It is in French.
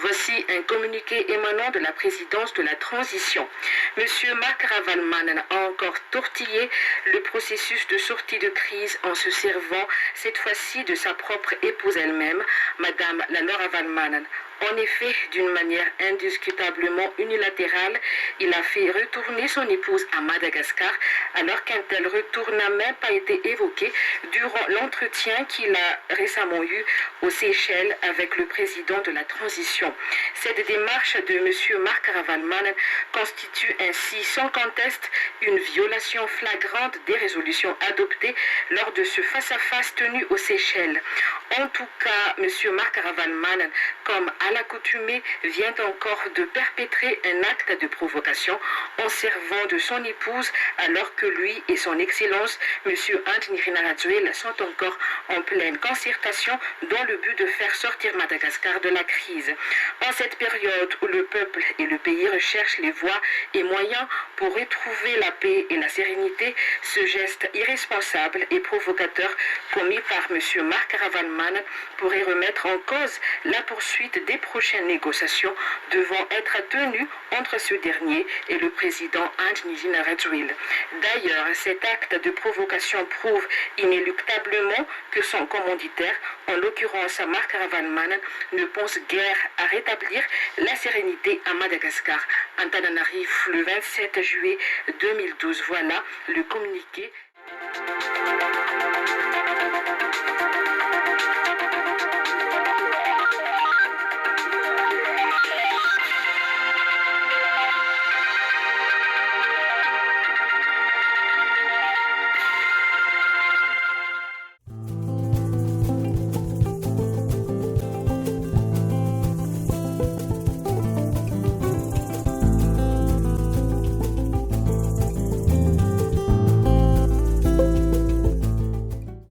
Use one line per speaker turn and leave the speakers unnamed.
Voici un communiqué émanant de la présidence de la transition. Monsieur Marc Ravalomanana a encore tortillé le processus de sortie de crise en se servant cette fois-ci de sa propre épouse elle-même, Madame Laure Ravalomanana. En effet, d'une manière indiscutablement unilatérale, il a fait retourner son épouse à Madagascar alors qu'un tel retour n'a même pas été évoqué durant l'entretien qu'il a récemment eu aux Seychelles avec le président de la transition. Cette démarche de M. Marc Ravalomanana constitue ainsi sans conteste une violation flagrante des résolutions adoptées lors de ce face-à-face tenu aux Seychelles. En tout cas, M. Marc Ravalomanana, comme à l'accoutumée, vient encore de perpétrer un acte de provocation en servant de son épouse alors que lui et son Excellence, M. Anthony Rajoelina, sont encore en pleine concertation dans le but de faire sortir Madagascar de la crise. En cette période où le peuple et le pays recherchent les voies et moyens pour retrouver la paix et la sérénité, ce geste irresponsable et provocateur commis par M. Marc Ravalomanana pourrait remettre en cause la poursuite des prochaines négociations devant être tenues entre ce dernier et le président Anthony Rajoelina. D'ailleurs, cet acte de provocation prouve inéluctablement que son commanditaire, en l'occurrence Marc Ravalomanana, ne pense guère à rétablir la sérénité à Madagascar. Antananarivo, le 27 juillet 2012. Voilà le communiqué.